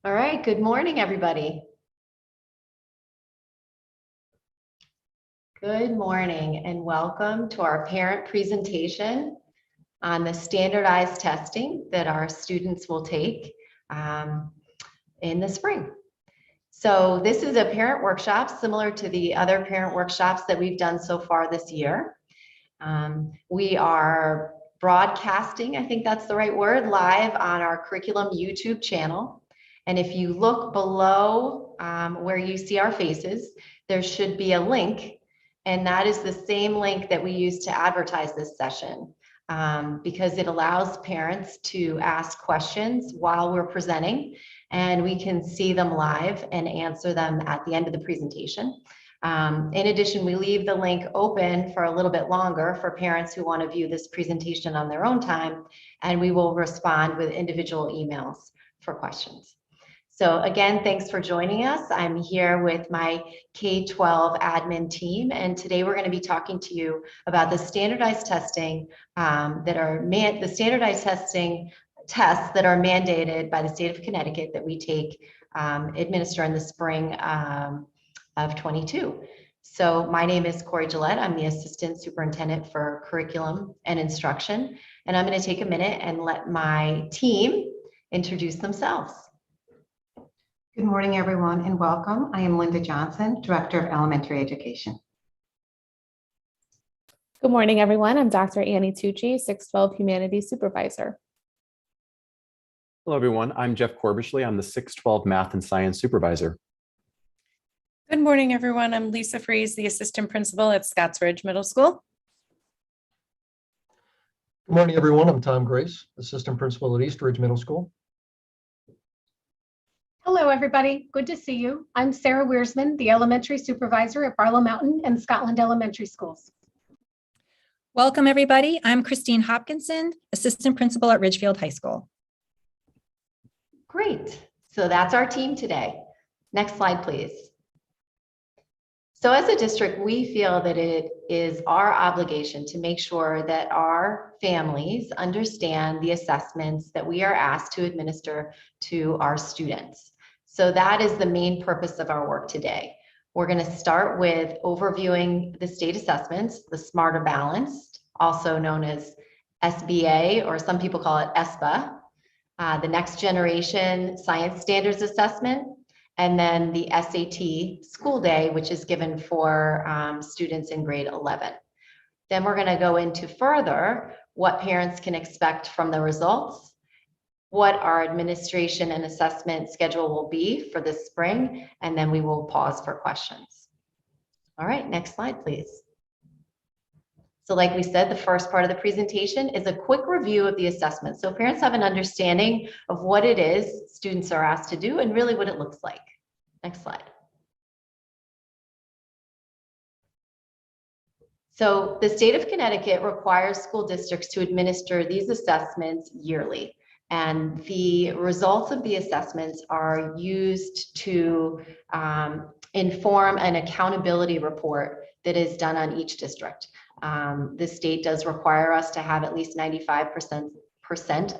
All right, good morning, everybody. Good morning and welcome to our parent presentation on the standardized testing that our students will take in the spring. So this is a parent workshop similar to the other parent workshops that we've done so far this year. We are broadcasting, I think that's the right word, live on our curriculum YouTube channel. And if you look below where you see our faces, there should be a link, and that is the same link that we use to advertise this session because it allows parents to ask questions while we're presenting, and we can see them live and answer them at the end of the presentation. In addition, we leave the link open for a little bit longer for parents who want to view this presentation on their own time, and we will respond with individual emails for questions. So again, thanks for joining us. I'm here with my K-12 admin team, and today we're going to be talking to you about the standardized testing tests that are mandated by the state of Connecticut that we administer in the spring of 22. So my name is Corey Gillette. I'm the Assistant Superintendent for Curriculum and Instruction, and I'm going to take a minute and let my team introduce themselves. Good morning, everyone, and welcome. I am Linda Johnson, Director of Elementary Education. Good morning, everyone. I'm Dr. Annie Tucci, 612 Humanities Supervisor. Hello, everyone. I'm Jeff Corbishley. I'm the 612 Math and Science Supervisor. Good morning, everyone. I'm Lisa Fries, the Assistant Principal at Scotts Ridge Middle School. Good morning, everyone. I'm Tom Grace, Assistant Principal at East Ridge Middle School. Hello, everybody. Good to see you. I'm Sarah Wiersman, the Elementary Supervisor at Barlow Mountain and Scotland Elementary Schools. Welcome, everybody. I'm Christine Hopkinson, Assistant Principal at Ridgefield High School. Great. So that's our team today. Next slide, please. So as a district, we feel that it is our obligation to make sure that our families understand the assessments that we are asked to administer to our students. So that is the main purpose of our work today. We're going to start with overviewing the state assessments, the Smarter Balanced, also known as SBA, or some people call it ESPA, the Next Generation Science Standards Assessment, and then the SAT School Day, which is given for students in grade 11. Then we're going to go into further what parents can expect from the results, what our administration and assessment schedule will be for this spring, and then we will pause for questions. All right, next slide, please. So like we said, the first part of the presentation is a quick review of the assessment, so parents have an understanding of what it is students are asked to do and really what it looks like. Next slide. So the state of Connecticut requires school districts to administer these assessments yearly, and the results of the assessments are used to inform an accountability report that is done on each district. The state does require us to have at least 95%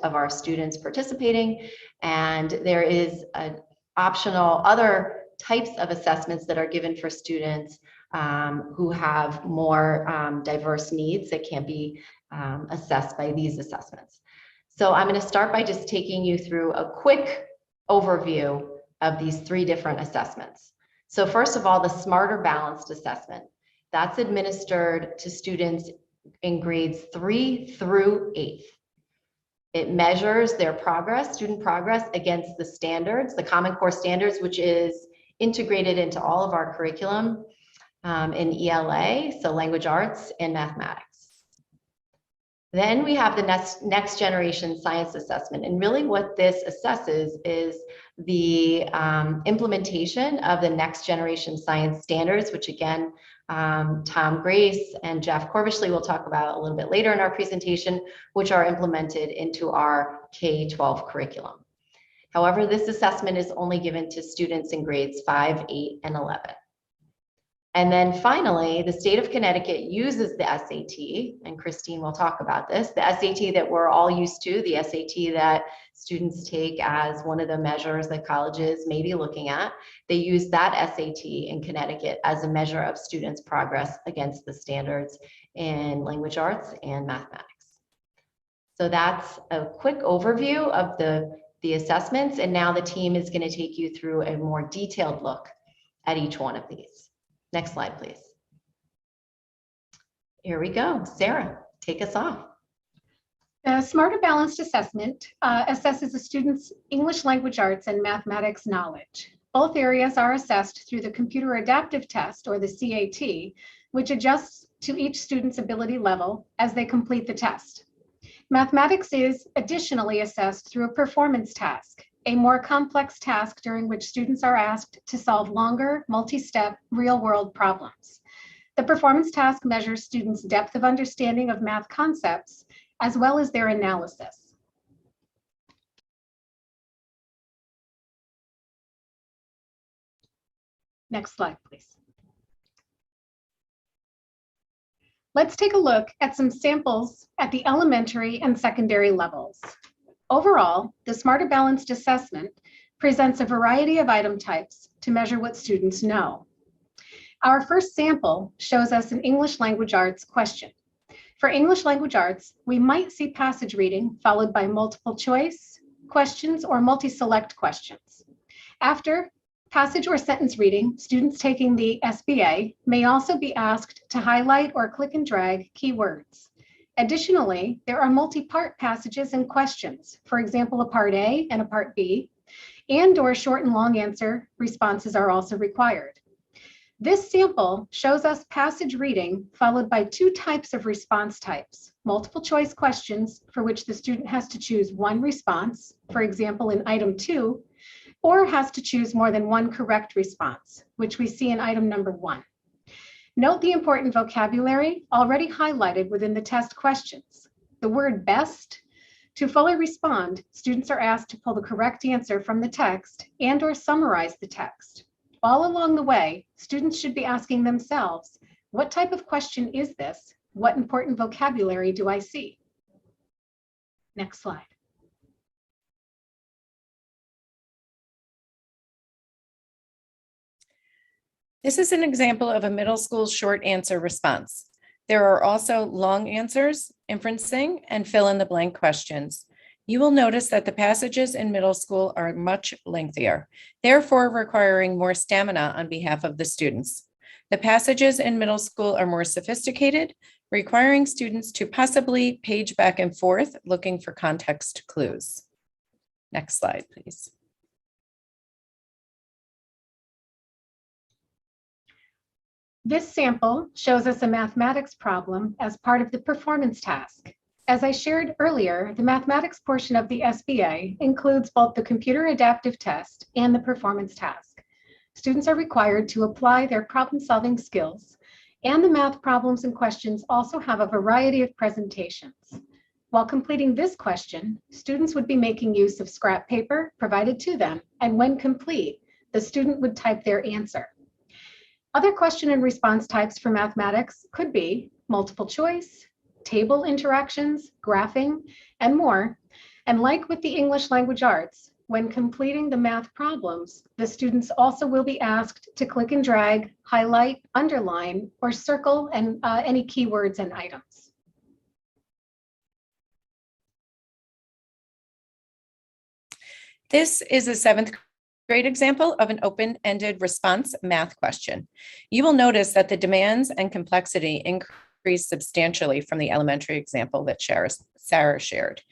of our students participating, and there is an optional other types of assessments that are given for students who have more diverse needs that can be assessed by these assessments. So I'm going to start by just taking you through a quick overview of these three different assessments. So first of all, the Smarter Balanced Assessment. That's administered to students in grades 3 through 8. It measures their progress, student progress, against the standards, the Common Core standards, which is integrated into all of our curriculum in ELA, so language arts and mathematics. Then we have the next generation science assessment. And really what this assesses is the implementation of the next generation science standards, which again, Tom Grace and Jeff Corbishley will talk about a little bit later in our presentation, which are implemented into our K-12 curriculum. However, this assessment is only given to students in grades 5, 8, and 11. And then finally, the state of Connecticut uses the SAT, and Christine will talk about this, the SAT that we're all used to, the SAT that students take as one of the measures that colleges may be looking at. They use that SAT in Connecticut as a measure of students' progress against the standards in language arts and mathematics. So that's a quick overview of the assessments, and now the team is going to take you through a more detailed look at each one of these. Next slide, please. Here we go. Sarah, take us off. The Smarter Balanced Assessment assesses a student's English language arts and mathematics knowledge. Both areas are assessed through the Computer Adaptive Test, or the CAT, which adjusts to each student's ability level as they complete the test. Mathematics is additionally assessed through a performance task, a more complex task during which students are asked to solve longer, multi-step, real-world problems. The performance task measures students' depth of understanding of math concepts, as well as their analysis. Next slide, please. Let's take a look at some samples at the elementary and secondary levels. Overall, the Smarter Balanced Assessment presents a variety of item types to measure what students know. Our first sample shows us an English language arts question. For English language arts, we might see passage reading followed by multiple choice questions or multi-select questions. After passage or sentence reading, students taking the SBA may also be asked to highlight or click and drag keywords. Additionally, there are multi-part passages and questions, for example, a part A and a part B, and/or short and long answer responses are also required. This sample shows us passage reading followed by two types of response types: multiple choice questions, for which the student has to choose one response, for example, in item 2, or has to choose more than one correct response, which we see in item number 1. Note the important vocabulary already highlighted within the test questions. The word best. To fully respond, students are asked to pull the correct answer from the text and/or summarize the text. All along the way, students should be asking themselves, what type of question is this? What important vocabulary do I see? Next slide. This is an example of a middle school short answer response. There are also long answers, inferencing, and fill in the blank questions. You will notice that the passages in middle school are much lengthier, therefore requiring more stamina on behalf of the students. The passages in middle school are more sophisticated, requiring students to possibly page back and forth looking for context clues. Next slide, please. This sample shows us a mathematics problem as part of the performance task. As I shared earlier, the mathematics portion of the SBA includes both the computer adaptive test and the performance task. Students are required to apply their problem-solving skills, and the math problems and questions also have a variety of presentations. While completing this question, students would be making use of scrap paper provided to them, and when complete, the student would type their answer. Other question and response types for mathematics could be multiple choice, table interactions, graphing, and more. And like with the English language arts, when completing the math problems, the students also will be asked to click and drag, highlight, underline, or circle and any keywords and items. This is a 7th grade example of an open-ended response math question. You will notice that the demands and complexity increase substantially from the elementary example that Sarah shared.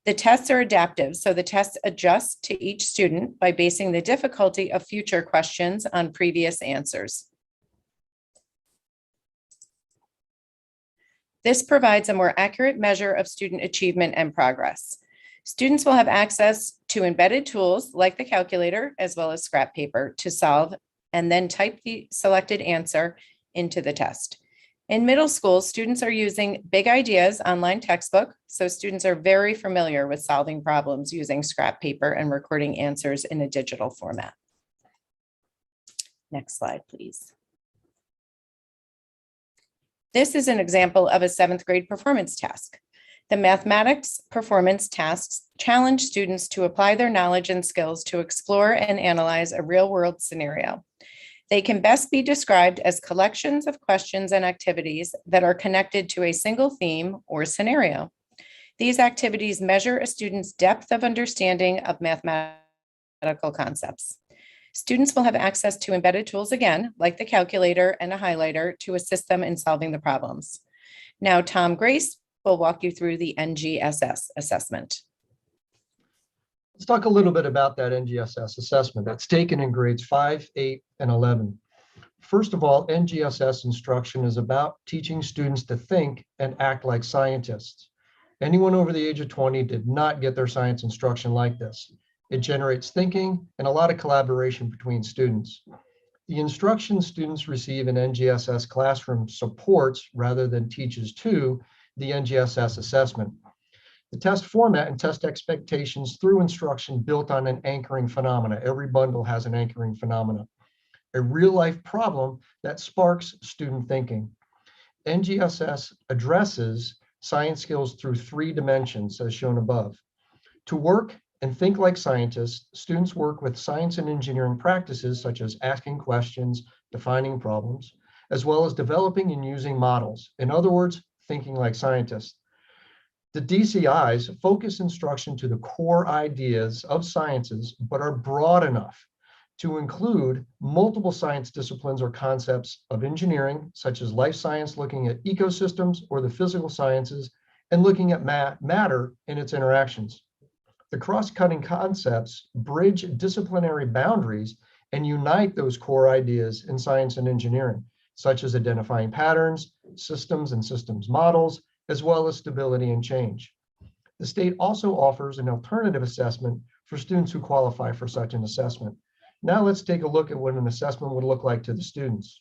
The tests are adaptive, so the tests adjust to each student by basing the difficulty of future questions on previous answers. This provides a more accurate measure of student achievement and progress. Students will have access to embedded tools like the calculator, as well as scrap paper, to solve and then type the selected answer into the test. In middle school, students are using Big Ideas online textbook, so students are very familiar with solving problems using scrap paper and recording answers in a digital format. Next slide, please. This is an example of a 7th grade performance task. The mathematics performance tasks challenge students to apply their knowledge and skills to explore and analyze a real-world scenario. They can best be described as collections of questions and activities that are connected to a single theme or scenario. These activities measure a student's depth of understanding of mathematical concepts. Students will have access to embedded tools again, like the calculator and a highlighter, to assist them in solving the problems. Now, Tom Grace will walk you through the NGSS assessment. Let's talk a little bit about that NGSS assessment that's taken in grades 5, 8, and 11. First of all, NGSS instruction is about teaching students to think and act like scientists. Anyone over the age of 20 did not get their science instruction like this. It generates thinking and a lot of collaboration between students. The instruction students receive in NGSS classroom supports rather than teaches to the NGSS assessment. The test format and test expectations through instruction built on an anchoring phenomena. Every bundle has an anchoring phenomena, a real-life problem that sparks student thinking. NGSS addresses science skills through 3 dimensions, as shown above. To work and think like scientists, students work with science and engineering practices such as asking questions, defining problems, as well as developing and using models. In other words, thinking like scientists. The DCIs focus instruction to the core ideas of sciences, but are broad enough to include multiple science disciplines or concepts of engineering, such as life science looking at ecosystems, or the physical sciences and looking at matter and its interactions. The cross-cutting concepts bridge disciplinary boundaries and unite those core ideas in science and engineering, such as identifying patterns, systems and systems models, as well as stability and change. The state also offers an alternative assessment for students who qualify for such an assessment. Now let's take a look at what an assessment would look like to the students.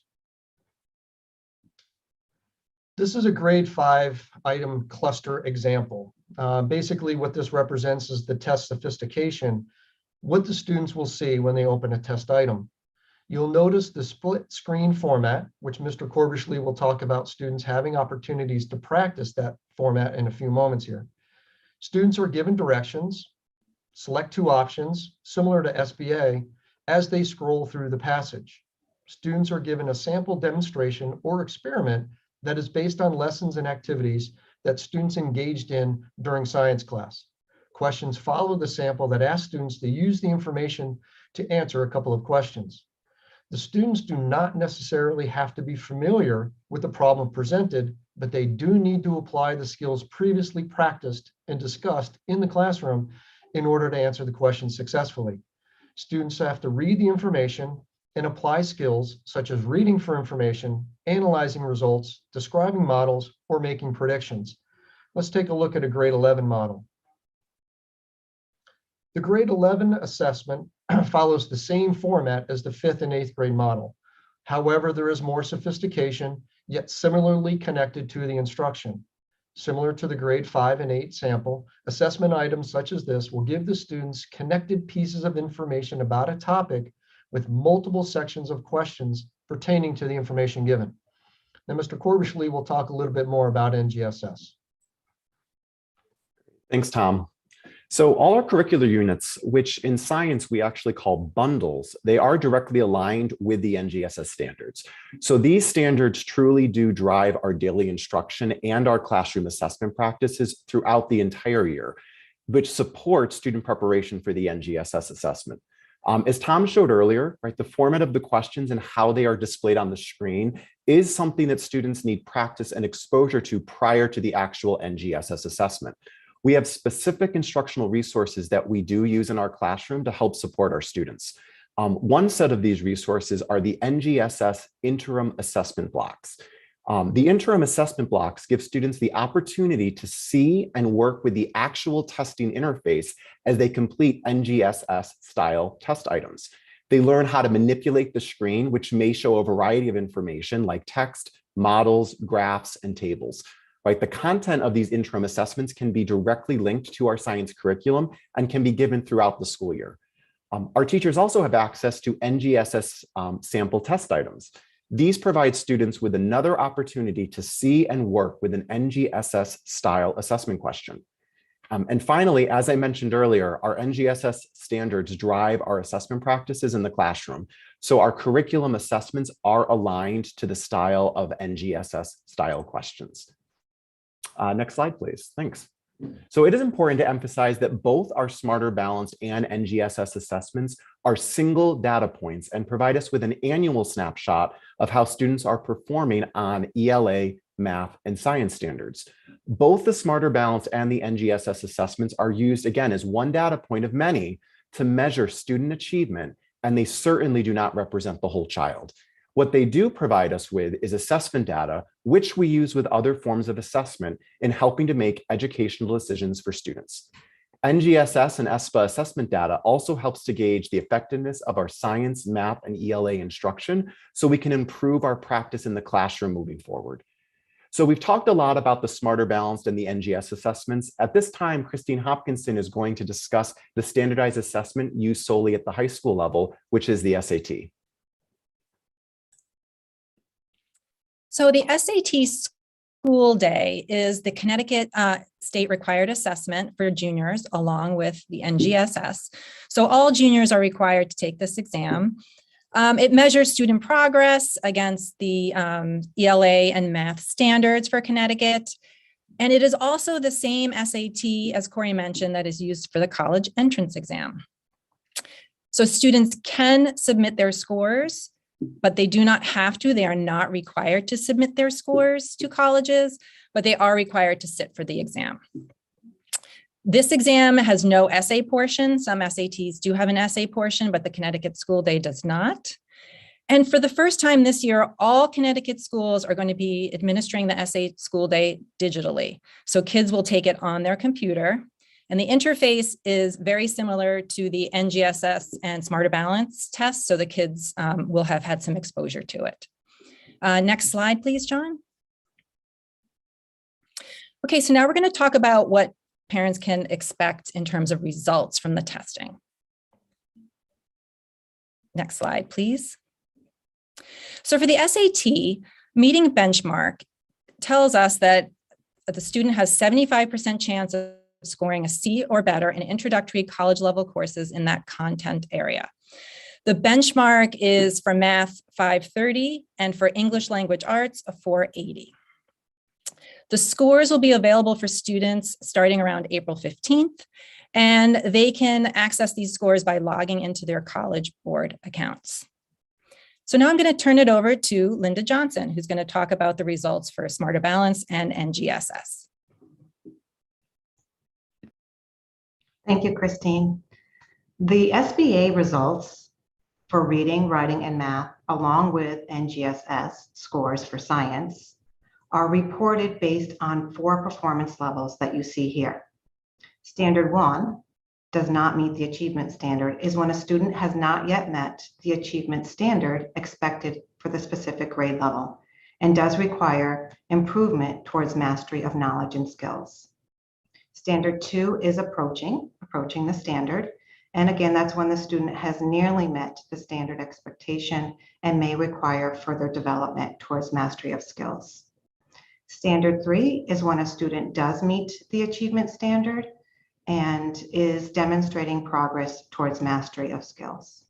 This is a grade 5 item cluster example. Basically, what this represents is the test sophistication, what the students will see when they open a test item. You'll notice the split screen format, which Mr. Corbishley will talk about students having opportunities to practice that format in a few moments here. Students are given directions, select 2 options, similar to SBA, as they scroll through the passage. Students are given a sample demonstration or experiment that is based on lessons and activities that students engaged in during science class. Questions follow the sample that asks students to use the information to answer a couple of questions. The students do not necessarily have to be familiar with the problem presented, but they do need to apply the skills previously practiced and discussed in the classroom in order to answer the question successfully. Students have to read the information and apply skills such as reading for information, analyzing results, describing models, or making predictions. Let's take a look at a grade 11 model. The grade 11 assessment follows the same format as the 5th and 8th grade model. However, there is more sophistication, yet similarly connected to the instruction. Similar to the grade 5 and 8 sample, assessment items such as this will give the students connected pieces of information about a topic with multiple sections of questions pertaining to the information given. Now, Mr. Corbishley will talk a little bit more about NGSS. Thanks, Tom. So all our curricular units, which in science we actually call bundles, they are directly aligned with the NGSS standards. So these standards truly do drive our daily instruction and our classroom assessment practices throughout the entire year, which supports student preparation for the NGSS assessment. As Tom showed earlier, right, the format of the questions and how they are displayed on the screen is something that students need practice and exposure to prior to the actual NGSS assessment. We have specific instructional resources that we do use in our classroom to help support our students. One set of these resources are the NGSS interim assessment blocks. The interim assessment blocks give students the opportunity to see and work with the actual testing interface as they complete NGSS style test items. They learn how to manipulate the screen, which may show a variety of information like text, models, graphs, and tables. Right, the content of these interim assessments can be directly linked to our science curriculum and can be given throughout the school year. Our teachers also have access to NGSS sample test items. These provide students with another opportunity to see and work with an NGSS style assessment question. And finally, as I mentioned earlier, our NGSS standards drive our assessment practices in the classroom. So our curriculum assessments are aligned to the style of NGSS style questions. Next slide, please. Thanks. So it is important to emphasize that both our Smarter Balanced and NGSS assessments are single data points and provide us with an annual snapshot of how students are performing on ELA, math, and science standards. Both the Smarter Balanced and the NGSS assessments are used, again, as one data point of many to measure student achievement, and they certainly do not represent the whole child. What they do provide us with is assessment data, which we use with other forms of assessment in helping to make educational decisions for students. NGSS and ESPA assessment data also helps to gauge the effectiveness of our science, math, and ELA instruction so we can improve our practice in the classroom moving forward. So we've talked a lot about the Smarter Balanced and the NGS assessments. At this time, Christine Hopkinson is going to discuss the standardized assessment used solely at the high school level, which is the SAT. So the SAT School Day is the Connecticut state required assessment for juniors along with the NGSS. So all juniors are required to take this exam. It measures student progress against the ELA and math standards for Connecticut. And it is also the same SAT, as Corey mentioned, that is used for the college entrance exam. So students can submit their scores, but they do not have to. They are not required to submit their scores to colleges, but they are required to sit for the exam. This exam has no essay portion. Some SATs do have an essay portion, but the Connecticut School Day does not. And for the first time this year, all Connecticut schools are going to be administering the SAT School Day digitally. So kids will take it on their computer. And the interface is very similar to the NGSS and Smarter Balance tests, so the kids will have had some exposure to it. Next slide, please, John. Okay, so now we're going to talk about what parents can expect in terms of results from the testing. Next slide, please. So for the SAT, meeting benchmark tells us that the student has 75% chance of scoring a C or better in introductory college level courses in that content area. The benchmark is for math 530 and for English language arts a 480. The scores will be available for students starting around April 15th, and they can access these scores by logging into their College Board accounts. So now I'm going to turn it over to Linda Johnson, who's going to talk about the results for Smarter Balance and NGSS. Thank you, Christine. The SBA results for reading, writing, and math, along with NGSS scores for science, are reported based on 4 performance levels that you see here. Standard 1 does not meet the achievement standard is when a student has not yet met the achievement standard expected for the specific grade level and does require improvement towards mastery of knowledge and skills. Standard 2 is approaching the standard. And again, that's when the student has nearly met the standard expectation and may require further development towards mastery of skills. Standard 3 is when a student does meet the achievement standard and is demonstrating progress towards mastery of skills.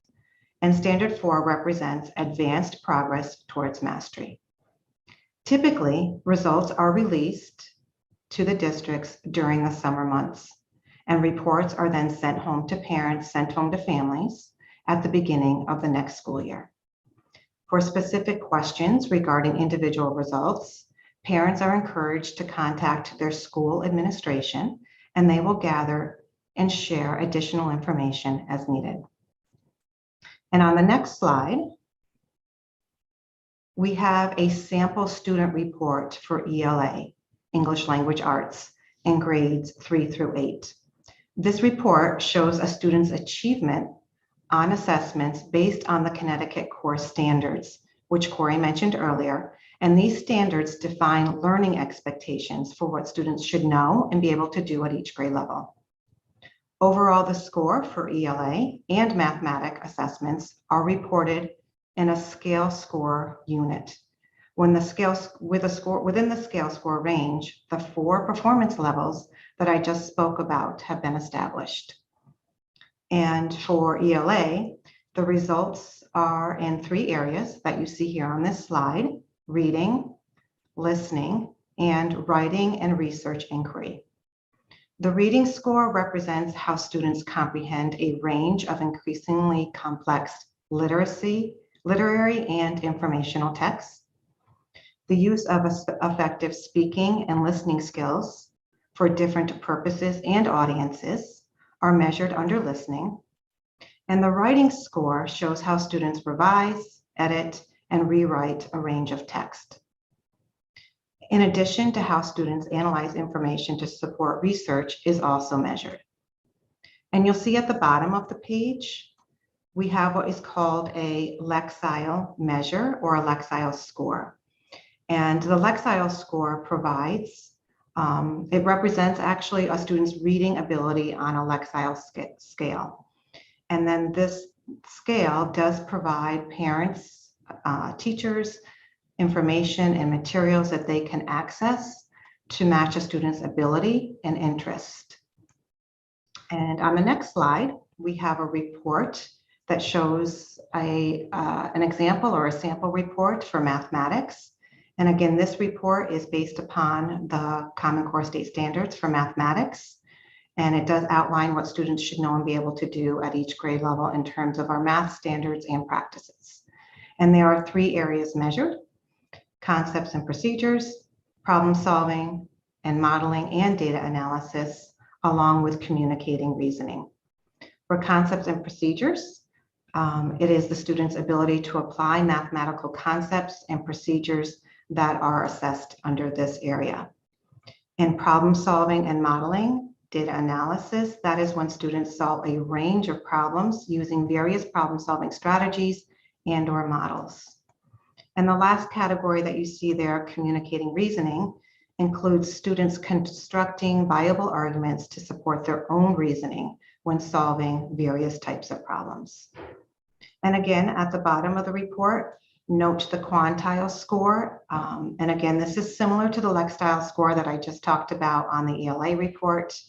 And Standard 4 represents advanced progress towards mastery. Typically, results are released to the districts during the summer months, and reports are then sent home to parents, sent home to families at the beginning of the next school year. For specific questions regarding individual results, parents are encouraged to contact their school administration, and they will gather and share additional information as needed. And on the next slide, we have a sample student report for ELA, English Language Arts, in grades 3 through 8. This report shows a student's achievement on assessments based on the Connecticut core standards, which Corey mentioned earlier. And these standards define learning expectations for what students should know and be able to do at each grade level. Overall, the score for ELA and mathematic assessments are reported in a scale score unit. When the scale with a score within the scale score range, the 4 performance levels that I just spoke about have been established. And for ELA, the results are in 3 areas that you see here on this slide: reading, listening, and writing and research inquiry. The reading score represents how students comprehend a range of increasingly complex literary and informational texts. The use of effective speaking and listening skills for different purposes and audiences are measured under listening. And the writing score shows how students revise, edit, and rewrite a range of text. In addition to how students analyze information to support research is also measured. And you'll see at the bottom of the page, we have what is called a Lexile measure or a Lexile score. And the Lexile score provides, it represents actually a student's reading ability on a Lexile scale. And then this scale does provide parents, teachers, information and materials that they can access to match a student's ability and interest. And on the next slide, we have a report that shows an example or a sample report for mathematics. And again, this report is based upon the Common Core State Standards for mathematics. And it does outline what students should know and be able to do at each grade level in terms of our math standards and practices. And there are 3 areas measured: concepts and procedures, problem solving, and modeling and data analysis, along with communicating reasoning. For concepts and procedures, it is the student's ability to apply mathematical concepts and procedures that are assessed under this area. In problem solving and modeling, data analysis, that is when students solve a range of problems using various problem solving strategies and/or models. And the last category that you see there, communicating reasoning, includes students constructing viable arguments to support their own reasoning when solving various types of problems. And again, at the bottom of the report, note the quantile score. And again, this is similar to the Lexile score that I just talked about on the ELA report.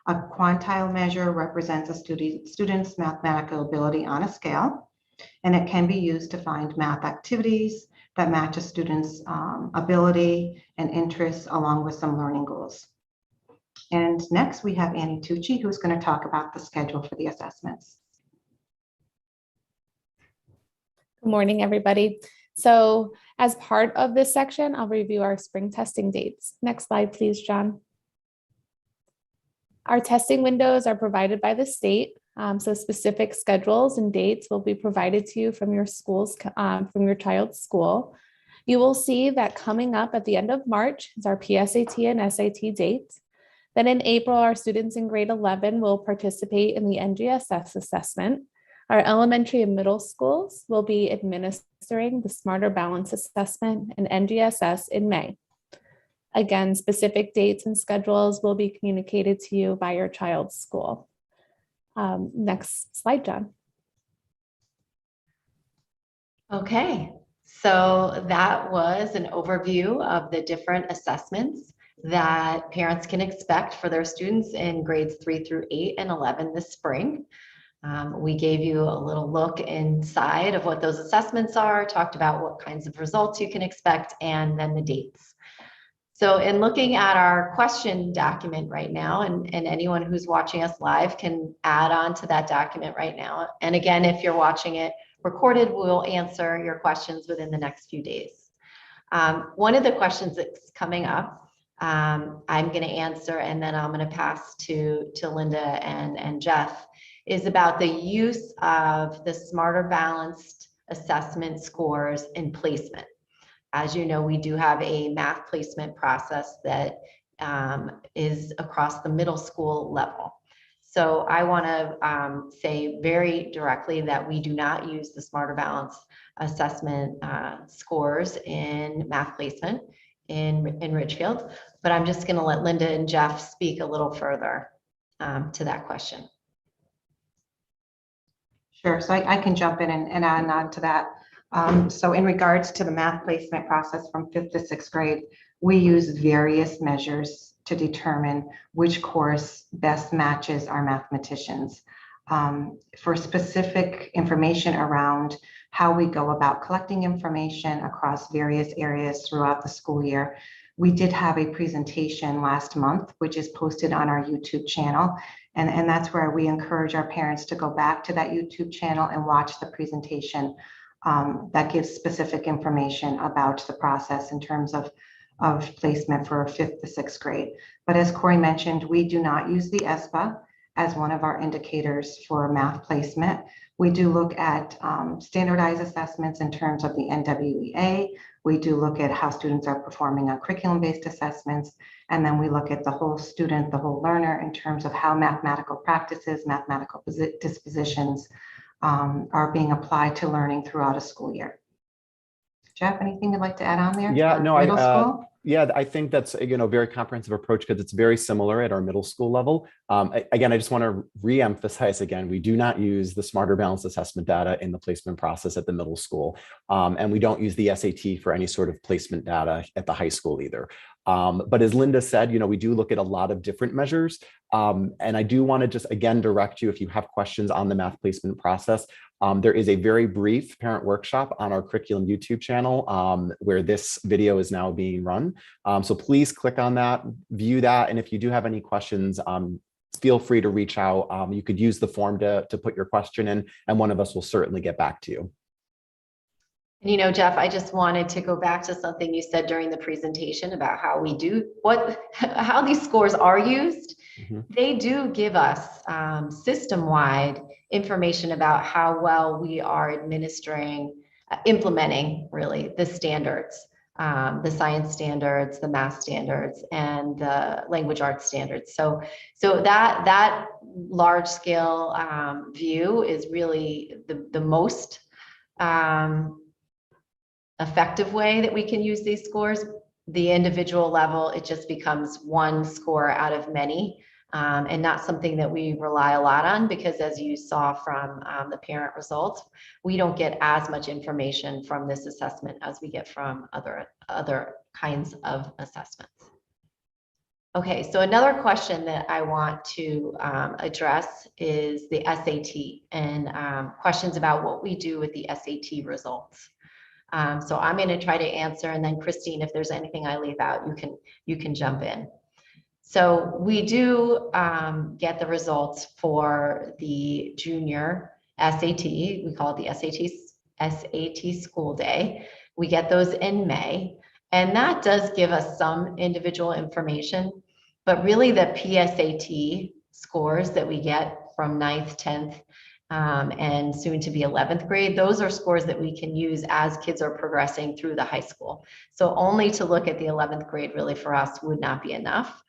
A quantile measure represents a student's mathematical ability on a scale, and it can be used to find math activities that match a student's ability and interests along with some learning goals. And next we have Annie Tucci, who's going to talk about the schedule for the assessments. Good morning, everybody. So as part of this section, I'll review our spring testing dates. Next slide, please, John. Our testing windows are provided by the state. So specific schedules and dates will be provided to you from your child's school. You will see that coming up at the end of March is our PSAT and SAT dates. Then in April, our students in grade 11 will participate in the NGSS assessment. Our elementary and middle schools will be administering the Smarter Balance Assessment and NGSS in May. Again, specific dates and schedules will be communicated to you by your child's school. Next slide, John. Okay, so that was an overview of the different assessments that parents can expect for their students in grades 3 through 8 and 11 this spring. We gave you a little look inside of what those assessments are, talked about what kinds of results you can expect, and then the dates. So in looking at our question document right now, and anyone who's watching us live can add on to that document right now. And again, if you're watching it recorded, we'll answer your questions within the next few days. One of the questions that's coming up, I'm going to answer, and then I'm going to pass to Linda and Jeff, is about the use of the Smarter Balanced Assessment scores in placement. As you know, we do have a math placement process that is across the middle school level. So I want to say very directly that we do not use the Smarter Balanced Assessment scores in math placement in Ridgefield, but I'm just going to let Linda and Jeff speak a little further to that question. Sure, so I can jump in and add on to that. So in regards to the math placement process from 5th to 6th grade, we use various measures to determine which course best matches our mathematicians. For specific information around how we go about collecting information across various areas throughout the school year, we did have a presentation last month, which is posted on our YouTube channel. And that's where we encourage our parents to go back to that YouTube channel and watch the presentation that gives specific information about the process in terms of placement for 5th to 6th grade. But as Corey mentioned, we do not use the ESPA as one of our indicators for math placement. We do look at standardized assessments in terms of the NWEA. We do look at how students are performing on curriculum-based assessments. And then we look at the whole student, the whole learner in terms of how mathematical practices, mathematical dispositions are being applied to learning throughout a school year. Jeff, anything you'd like to add on there? Yeah, no, middle school? Yeah, I think that's, a very comprehensive approach because it's very similar at our middle school level. Again, I just want to re-emphasize again, we do not use the Smarter Balanced Assessment data in the placement process at the middle school. And we don't use the SAT for any sort of placement data at the high school either. But as Linda said, we do look at a lot of different measures. And I do want to just again direct you if you have questions on the math placement process. There is a very brief parent workshop on our curriculum YouTube channel where this video is now being run. So please click on that, view that. And if you do have any questions, feel free to reach out. You could use the form to put your question in, and one of us will certainly get back to you. And Jeff, I just wanted to go back to something you said during the presentation about how we do how these scores are used. Mm-hmm. They do give us system-wide information about how well we are implementing really the standards, the science standards, the math standards, and the language arts standards. So that large scale view is really the most effective way that we can use these scores. The individual level, it just becomes one score out of many, and not something that we rely a lot on, because as you saw from the parent results, we don't get as much information from this assessment as we get from other kinds of assessments. Okay, so another question that I want to address is the SAT and questions about what we do with the SAT results. So I'm going to try to answer, and then Christine, if there's anything I leave out, you can jump in. So we do get the results for the junior SAT. We call it the SAT school day. We get those in May, and that does give us some individual information, but really the PSAT scores that we get from 9th, 10th, and soon to be 11th grade, those are scores that we can use as kids are progressing through the high school. So only to look at the 11th grade really for us would not be enough.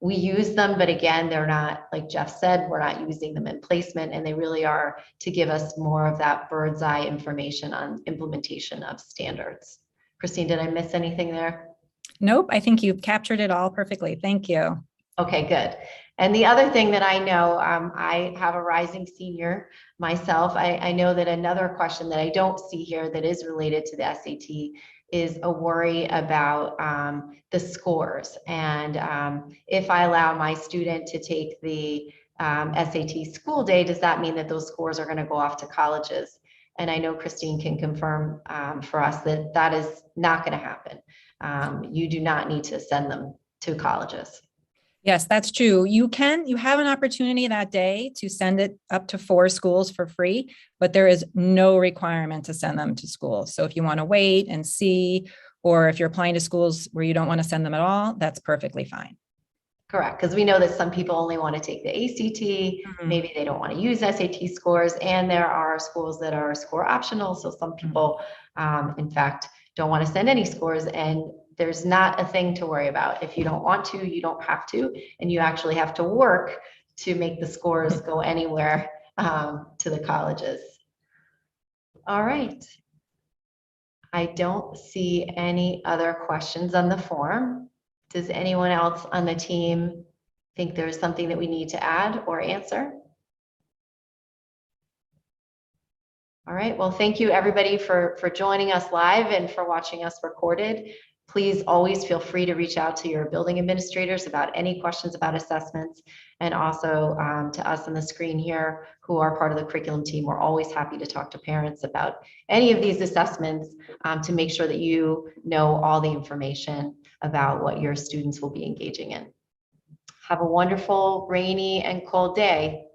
We use them, but again, they're not, like Jeff said, we're not using them in placement, and they really are to give us more of that bird's eye information on implementation of standards. Christine, did I miss anything there? Nope, I think you've captured it all perfectly. Thank you. Okay, good. And the other thing that I know, I have a rising senior myself. I know that another question that I don't see here that is related to the SAT is a worry about the scores. And if I allow my student to take the SAT school day, does that mean that those scores are going to go off to colleges? And I know Christine can confirm for us that that is not going to happen. You do not need to send them to colleges. Yes, that's true. You have an opportunity that day to send it up to 4 schools for free, but there is no requirement to send them to schools. So if you want to wait and see, or if you're applying to schools where you don't want to send them at all, that's perfectly fine. Correct, because we know that some people only want to take the ACT, maybe they don't want to use SAT scores, and there are schools that are score optional. So some people, in fact, don't want to send any scores, and there's not a thing to worry about. If you don't want to, you don't have to, and you actually have to work to make the scores go anywhere to the colleges. All right. I don't see any other questions on the form. Does anyone else on the team think there's something that we need to add or answer? All right, well, thank you everybody for joining us live and for watching us recorded. Please always feel free to reach out to your building administrators about any questions about assessments, and also to us on the screen here who are part of the curriculum team. We're always happy to talk to parents about any of these assessments to make sure that you know all the information about what your students will be engaging in. Have a wonderful rainy and cold day.